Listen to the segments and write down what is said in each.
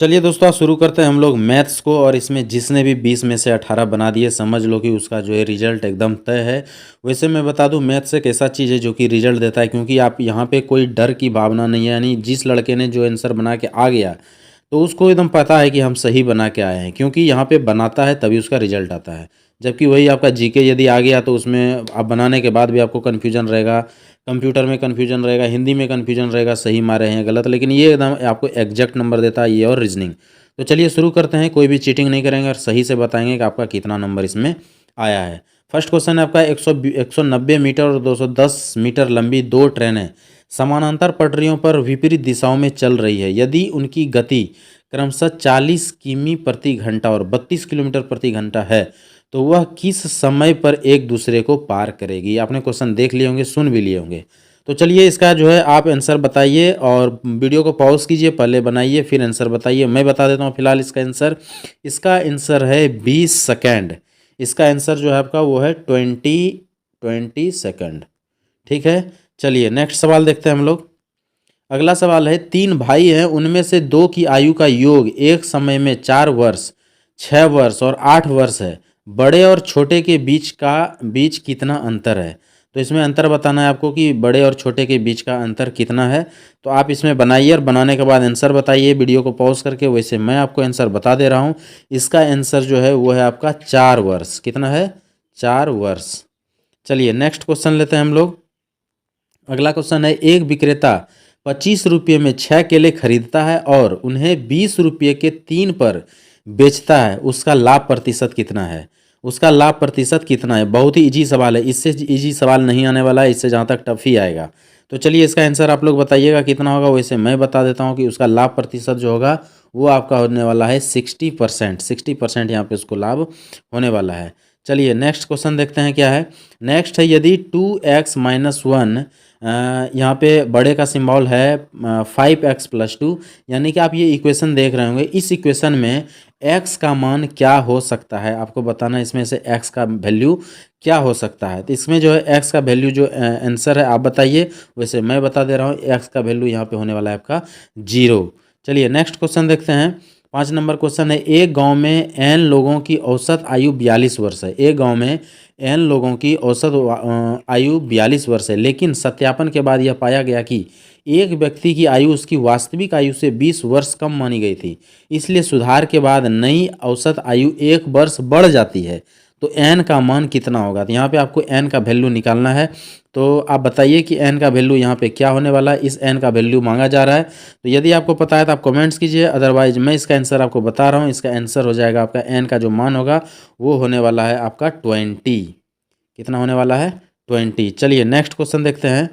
चलिए दोस्तों, आज शुरू करते हैं हम लोग मैथ्स को। और इसमें जिसने भी 20 में से 18 बना दिए, समझ लो कि उसका जो है रिजल्ट एकदम तय है। वैसे मैं बता दूं, मैथ्स एक ऐसा चीज़ है जो कि रिजल्ट देता है, क्योंकि आप यहाँ पे कोई डर की भावना नहीं है। यानी जिस लड़के ने जो आंसर बना के आ गया, तो उसको एकदम पता है कि हम सही बना के आए हैं, क्योंकि यहाँ पे बनाता है तभी उसका रिजल्ट आता है। जबकि वही आपका जीके यदि आ गया तो उसमें आप बनाने के बाद भी आपको कन्फ्यूजन रहेगा, कंप्यूटर में कन्फ्यूजन रहेगा, हिंदी में कन्फ्यूजन रहेगा, सही मारे हैं गलत। लेकिन ये एकदम आपको एग्जैक्ट नंबर देता है, ये और रीजनिंग। तो चलिए शुरू करते हैं। कोई भी चीटिंग नहीं करेंगे और सही से बताएंगे कि आपका कितना नंबर इसमें आया है। फर्स्ट क्वेश्चन है आपका, 190 मीटर और 210 मीटर लंबी दो ट्रेनें समानांतर पटरियों पर विपरीत दिशाओं में चल रही है। यदि उनकी गति क्रमशः 40 किमी प्रति घंटा और 32 किलोमीटर प्रति घंटा है, तो वह किस समय पर एक दूसरे को पार करेगी। आपने क्वेश्चन देख लिए होंगे, सुन भी लिए होंगे। तो चलिए इसका जो है आप आंसर बताइए और वीडियो को पॉज कीजिए, पहले बनाइए फिर आंसर बताइए। मैं बता देता हूँ फिलहाल इसका आंसर है 20 सेकेंड। इसका आंसर जो है आपका वो है 20 सेकेंड। ठीक है, चलिए नेक्स्ट सवाल देखते हैं हम लोग। अगला सवाल है, तीन भाई हैं, उनमें से दो की आयु का योग एक समय में 4 वर्ष, 6 वर्ष और 8 वर्ष है। बड़े और छोटे के बीच कितना अंतर है। तो इसमें अंतर बताना है आपको कि बड़े और छोटे के बीच का अंतर कितना है। तो आप इसमें बनाइए और बनाने के बाद आंसर बताइए वीडियो को पॉज करके। वैसे मैं आपको आंसर बता दे रहा हूँ। इसका आंसर जो है वो है आपका 4 वर्ष। कितना है? 4 वर्ष। चलिए नेक्स्ट क्वेश्चन लेते हैं हम लोग। अगला क्वेश्चन है, एक विक्रेता 25 रुपये में 6 केले खरीदता है और उन्हें 20 रुपये के 3 पर बेचता है। उसका लाभ प्रतिशत कितना है? उसका लाभ प्रतिशत कितना है? बहुत ही इजी सवाल है, इससे इजी सवाल नहीं आने वाला है, इससे जहाँ तक टफ ही आएगा। तो चलिए इसका आंसर आप लोग बताइएगा कितना होगा। वैसे मैं बता देता हूँ कि उसका लाभ प्रतिशत जो होगा वो आपका होने वाला है 60%। 60% यहाँ पे उसको लाभ होने वाला है। चलिए नेक्स्ट क्वेश्चन देखते हैं क्या है। नेक्स्ट है, यदि 2x-1 यहाँ पे बड़े का सिंबल है 5x+2, यानी कि आप ये इक्वेशन देख रहे होंगे। इस इक्वेशन में x का मान क्या हो सकता है, आपको बताना है। इसमें से x का वैल्यू क्या हो सकता है। तो इसमें जो है x का वैल्यू जो आंसर है आप बताइए। वैसे मैं बता दे रहा हूँ, x का वैल्यू यहाँ पे होने वाला है आपका 0। चलिए नेक्स्ट क्वेश्चन देखते हैं। 5 नंबर क्वेश्चन है, एक गांव में n लोगों की औसत आयु 42 वर्ष है। एक गांव में n लोगों की औसत आयु 42 वर्ष है, लेकिन सत्यापन के बाद यह पाया गया कि एक व्यक्ति की आयु उसकी वास्तविक आयु से 20 वर्ष कम मानी गई थी। इसलिए सुधार के बाद नई औसत आयु 1 वर्ष बढ़ जाती है। तो n का मान कितना होगा? तो यहाँ पे आपको n का वैल्यू निकालना है। तो आप बताइए कि n का वैल्यू यहाँ पे क्या होने वाला है। इस n का वैल्यू मांगा जा रहा है। तो यदि आपको पता है तो आप कमेंट्स कीजिए, अदरवाइज मैं इसका आंसर आपको बता रहा हूँ। इसका आंसर हो जाएगा आपका n का जो मान होगा वो होने वाला है आपका 20। कितना होने वाला है? 20। चलिए नेक्स्ट क्वेश्चन देखते हैं।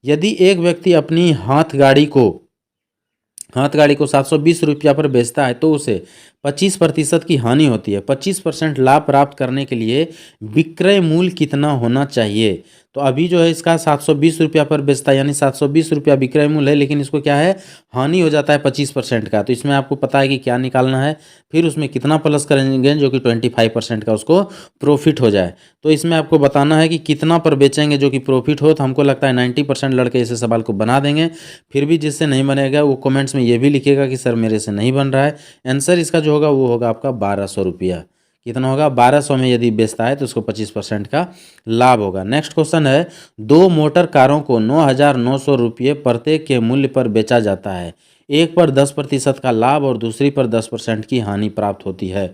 यदि एक व्यक्ति अपनी हाथ गाड़ी को 720 रुपया पर बेचता है, तो उसे 25% की हानि होती है। 25% लाभ प्राप्त करने के लिए विक्रय मूल्य कितना होना चाहिए? तो अभी जो है इसका 720 रुपया पर बेचता है, यानी 720 रुपया विक्रय मूल्य है, लेकिन इसको क्या है, हानि हो जाता है 25% का। तो इसमें आपको पता है कि क्या निकालना है, फिर उसमें कितना प्लस करेंगे जो कि 25% का उसको प्रॉफिट हो जाए। तो इसमें आपको बताना है कि कितना पर बेचेंगे जो कि प्रॉफिट हो। तो हमको लगता है 90% लड़के इस सवाल को बना देंगे। फिर भी जिससे नहीं बनेगा वो कमेंट्स में ये भी लिखेगा कि सर मेरे से नहीं बन रहा है। आंसर इसका जो होगा वो होगा आपका 1200 रुपया। कितना होगा? 1200 में यदि बेचता है तो उसको 25% का लाभ होगा। नेक्स्ट क्वेश्चन है, दो मोटर कारों को 9,900 रुपये प्रत्येक के मूल्य पर बेचा जाता है। एक पर 10% का लाभ और दूसरी पर 10% की हानि प्राप्त होती है।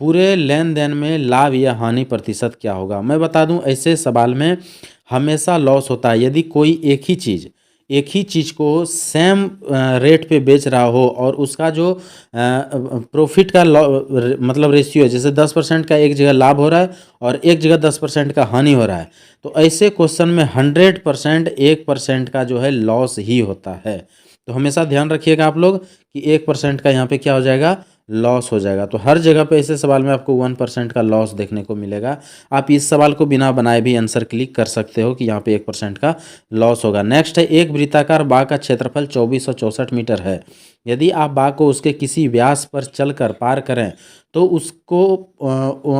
पूरे लेन देन में लाभ या हानि प्रतिशत क्या होगा? मैं बता दूं, ऐसे सवाल में हमेशा लॉस होता है। यदि कोई एक ही चीज़ को सेम रेट पे बेच रहा हो और उसका जो प्रॉफिट का मतलब रेशियो है, जैसे 10% का एक जगह लाभ हो रहा है और एक जगह 10% का हानि हो रहा है, तो ऐसे क्वेश्चन में 100% 1% का जो है लॉस ही होता है। तो हमेशा ध्यान रखिएगा आप लोग कि 1% का यहाँ पे क्या हो जाएगा, लॉस हो जाएगा। तो हर जगह पे ऐसे सवाल में आपको 1% का लॉस देखने को मिलेगा। आप इस सवाल को बिना बनाए भी आंसर क्लिक कर सकते हो कि यहाँ पे 1% का लॉस होगा। नेक्स्ट है, एक वृत्ताकार बाग का क्षेत्रफल 2464 मीटर है। यदि आप बाग को उसके किसी व्यास पर चलकर पार करें तो उसको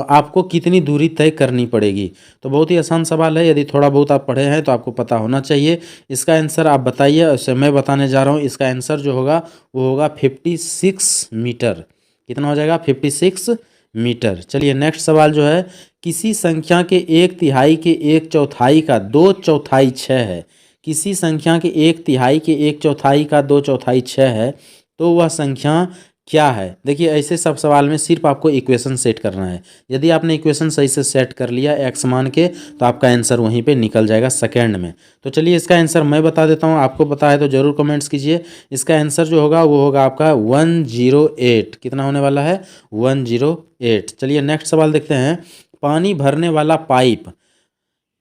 आपको कितनी दूरी तय करनी पड़ेगी। तो बहुत ही आसान सवाल है, यदि थोड़ा बहुत आप पढ़े हैं तो आपको पता होना चाहिए। इसका आंसर आप बताइए, उससे मैं बताने जा रहा हूँ। इसका आंसर जो होगा वो होगा 56 मीटर। कितना हो जाएगा? 56 मीटर। चलिए नेक्स्ट सवाल जो है, किसी संख्या के एक तिहाई के एक चौथाई का दो चौथाई 6 है। किसी संख्या के एक तिहाई के एक चौथाई का दो चौथाई 6 है, तो वह संख्या क्या है? देखिए ऐसे सब सवाल में सिर्फ आपको इक्वेशन सेट करना है। यदि आपने इक्वेशन सही से सेट कर लिया एक्स मान के, तो आपका आंसर वहीं पे निकल जाएगा सेकंड में। तो चलिए इसका आंसर मैं बता देता हूँ, आपको पता है तो ज़रूर कमेंट्स कीजिए। इसका आंसर जो होगा वो होगा आपका 108। कितना होने वाला है? 108। चलिए नेक्स्ट सवाल देखते हैं। पानी भरने वाला पाइप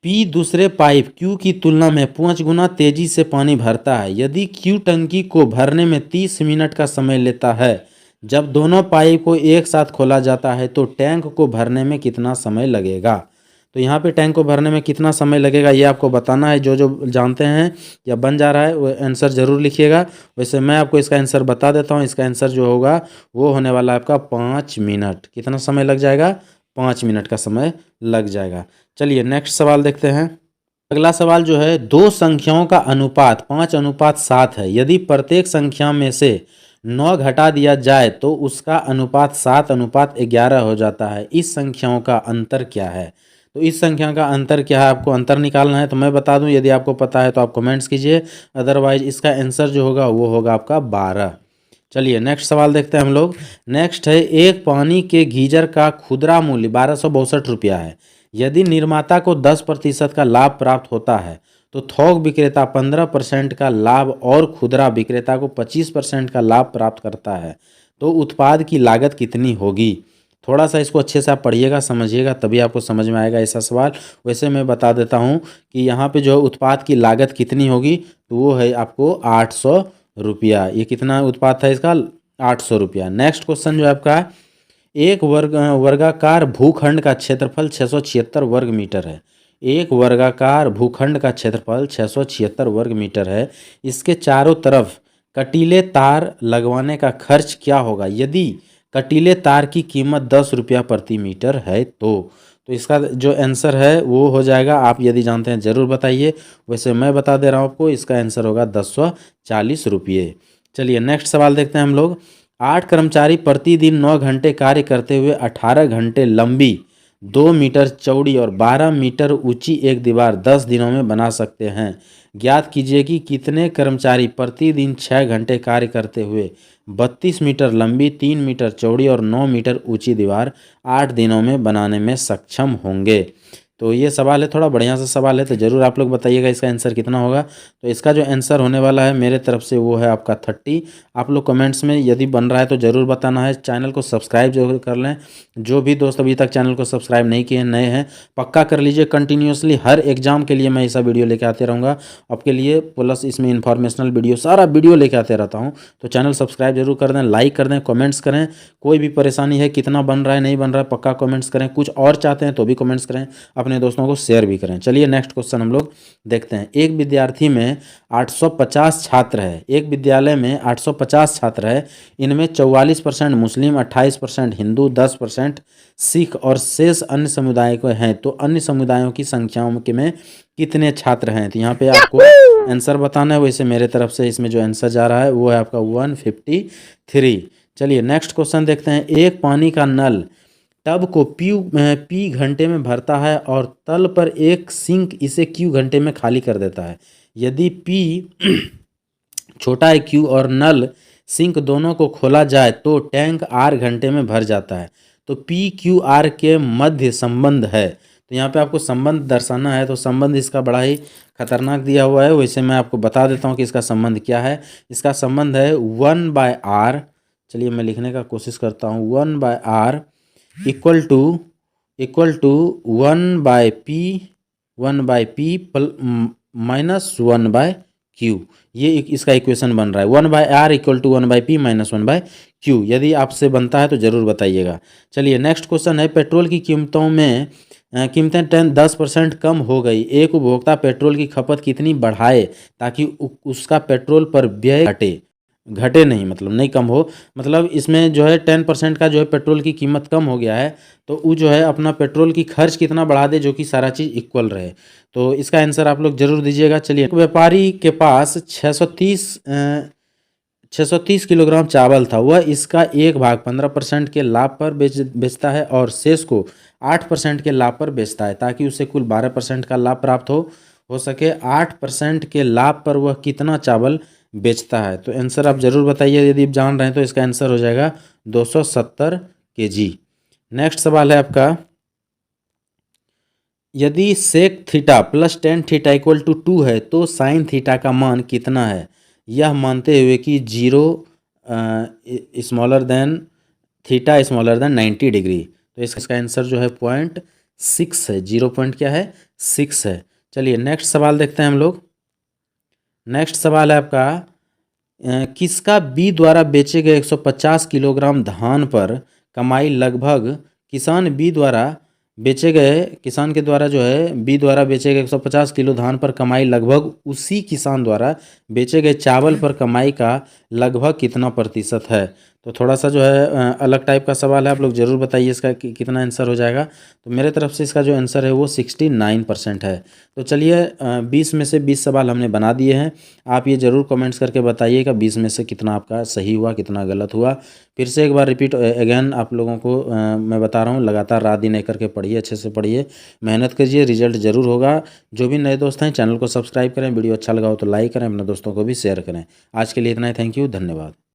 पी दूसरे पाइप क्यू की तुलना में 5 गुना तेजी से पानी भरता है। यदि क्यू टंकी को भरने में 30 मिनट का समय लेता है, जब दोनों पाइप को एक साथ खोला जाता है तो टैंक को भरने में कितना समय लगेगा? तो यहाँ पे टैंक को भरने में कितना समय लगेगा ये आपको बताना है। जो जो जानते हैं या बन जा रहा है वो आंसर ज़रूर लिखिएगा। वैसे मैं आपको इसका आंसर बता देता हूँ। इसका आंसर जो होगा वो होने वाला है आपका 5 मिनट। कितना समय लग जाएगा? 5 मिनट का समय लग जाएगा। चलिए नेक्स्ट सवाल देखते हैं। अगला सवाल जो है, दो संख्याओं का अनुपात 5:7 है। यदि प्रत्येक संख्या में से 9 घटा दिया जाए तो उसका अनुपात 7:11 हो जाता है। इस संख्याओं का अंतर क्या है? तो इस संख्या का अंतर क्या है, आपको अंतर निकालना है। तो मैं बता दूं, यदि आपको पता है तो आप कमेंट्स कीजिए, अदरवाइज इसका आंसर जो होगा वो होगा आपका 12। चलिए नेक्स्ट सवाल देखते हैं हम लोग। नेक्स्ट है, एक पानी के गीजर का खुदरा मूल्य 1262 रुपया है। यदि निर्माता को 10% का लाभ प्राप्त होता है तो थोक विक्रेता 15% का लाभ और खुदरा विक्रेता को 25% का लाभ प्राप्त करता है, तो उत्पाद की लागत कितनी होगी? थोड़ा सा इसको अच्छे से आप पढ़िएगा, समझिएगा, तभी आपको समझ में आएगा ऐसा सवाल। वैसे मैं बता देता हूँ कि यहाँ पे जो उत्पाद की लागत कितनी होगी, तो वो है आपको 800 रुपया। ये कितना उत्पाद था इसका? 800 रुपया। नेक्स्ट क्वेश्चन जो है आपका, एक वर्गाकार भूखंड का क्षेत्रफल 676 वर्ग मीटर है। एक वर्गाकार भूखंड का क्षेत्रफल 676 वर्ग मीटर है। इसके चारों तरफ कटीले तार लगवाने का खर्च क्या होगा यदि कटीले तार की कीमत 10 रुपया प्रति मीटर है? तो इसका जो आंसर है वो हो जाएगा, आप यदि जानते हैं ज़रूर बताइए। वैसे मैं बता दे रहा हूँ आपको, इसका आंसर होगा 1040 रुपये। चलिए नेक्स्ट सवाल देखते हैं हम लोग। 8 कर्मचारी प्रतिदिन 9 घंटे कार्य करते हुए 18 घंटे लंबी 2 मीटर चौड़ी और 12 मीटर ऊंची एक दीवार 10 दिनों में बना सकते हैं। ज्ञात कीजिए कि कितने कर्मचारी प्रतिदिन 6 घंटे कार्य करते हुए 32 मीटर लंबी, 3 मीटर चौड़ी और 9 मीटर ऊंची दीवार 8 दिनों में बनाने में सक्षम होंगे। तो ये सवाल है, थोड़ा बढ़िया सा सवाल है, तो ज़रूर आप लोग बताइएगा इसका आंसर कितना होगा। तो इसका जो आंसर होने वाला है मेरे तरफ से वो है आपका 30। आप लोग कमेंट्स में यदि बन रहा है तो ज़रूर बताना है। चैनल को सब्सक्राइब जरूर कर लें। जो भी दोस्त अभी तक चैनल को सब्सक्राइब नहीं किए हैं, नए हैं, पक्का कर लीजिए। कंटिन्यूसली हर एग्जाम के लिए मैं ऐसा वीडियो लेके आते रहूँगा आपके लिए, प्लस इसमें इन्फॉर्मेशनल वीडियो, सारा वीडियो लेके आते रहता हूँ। तो चैनल सब्सक्राइब जरूर कर दें, लाइक कर दें, कमेंट्स करें। कोई भी परेशानी है, कितना बन रहा है नहीं बन रहा है, पक्का कमेंट्स करें। कुछ और चाहते हैं तो भी कमेंट्स करें, अपने दोस्तों को शेयर भी करें। चलिए नेक्स्ट क्वेश्चन हम लोग देखते हैं। एक विद्यार्थी में 850 छात्र है। एक विद्यालय में 850 छात्र है। इनमें 44% मुस्लिम, 28% हिंदू, 10% सिख और शेष अन्य समुदाय को हैं। तो अन्य समुदायों की संख्याओं के में कितने छात्र हैं? तो यहाँ पे आपको आंसर बताना है। वैसे मेरे तरफ से इसमें जो आंसर जा रहा है वो है आपका 153। चलिए नेक्स्ट क्वेश्चन देखते हैं। एक पानी का नल टब को पी घंटे में भरता है और तल पर एक सिंक इसे क्यू घंटे में खाली कर देता है। यदि पी छोटा है क्यू और नल सिंक दोनों को खोला जाए तो टैंक आर घंटे में भर जाता है। तो पी क्यू आर के मध्य संबंध है। तो यहाँ पे आपको संबंध दर्शाना है। तो संबंध इसका बड़ा ही खतरनाक दिया हुआ है। वैसे मैं आपको बता देता हूँ कि इसका संबंध क्या है। इसका संबंध है 1/r। चलिए मैं लिखने का कोशिश करता हूँ। 1/r equal to 1/p minus 1/q। ये इसका इक्वेशन बन रहा है। 1/r equal to 1/p minus 1/q। यदि आपसे बनता है तो ज़रूर बताइएगा। चलिए नेक्स्ट क्वेश्चन है। पेट्रोल की कीमतें 10% कम हो गई। एक उपभोक्ता पेट्रोल की खपत कितनी बढ़ाए ताकि उसका पेट्रोल पर व्यय घटे? घटे नहीं, मतलब नहीं कम हो, मतलब इसमें जो है 10% का जो है पेट्रोल की कीमत कम हो गया है, तो वो जो है अपना पेट्रोल की खर्च कितना बढ़ा दे जो कि सारा चीज़ इक्वल रहे। तो इसका आंसर आप लोग जरूर दीजिएगा। चलिए, एक व्यापारी के पास 630 किलोग्राम चावल था, वह इसका एक भाग 15% के लाभ पर बेचता है और शेष को 8% के लाभ पर बेचता है, ताकि उसे कुल 12% का लाभ प्राप्त हो सके। 8% के लाभ पर वह कितना चावल बेचता है? तो आंसर आप जरूर बताइए, यदि आप जान रहे हैं तो इसका आंसर हो जाएगा 270 kg। नेक्स्ट सवाल है आपका, यदि sec theta plus tan theta equal to 2 है तो साइन थीटा का मान कितना है? यह मानते हुए कि zero smaller than theta smaller than 90 degree. तो इसका आंसर जो है 0.6 है। 0 पॉइंट क्या है? 6 है। चलिए नेक्स्ट सवाल देखते हैं हम लोग। नेक्स्ट सवाल है आपका, किसका बी द्वारा बेचे गए 150 किलोग्राम धान पर कमाई लगभग किसान के द्वारा जो है बी द्वारा बेचे गए 150 किलो धान पर कमाई लगभग उसी किसान द्वारा बेचे गए चावल पर कमाई का लगभग कितना प्रतिशत है? तो थोड़ा सा जो है अलग टाइप का सवाल है, आप लोग ज़रूर बताइए इसका कितना आंसर हो जाएगा। तो मेरे तरफ से इसका जो आंसर है वो 69% है। तो चलिए 20 में से 20 सवाल हमने बना दिए हैं। आप ये ज़रूर कमेंट्स करके बताइएगा 20 में से कितना आपका सही हुआ, कितना गलत हुआ। फिर से एक बार रिपीट अगेन आप लोगों को मैं बता रहा हूँ, लगातार रात दिन एक करके पढ़िए, अच्छे से पढ़िए, मेहनत कीजिए, रिजल्ट ज़रूर होगा। जो भी नए दोस्त हैं चैनल को सब्सक्राइब करें, वीडियो अच्छा लगा हो तो लाइक करें, अपने दोस्तों को भी शेयर करें। आज के लिए इतना ही, थैंक यू, धन्यवाद।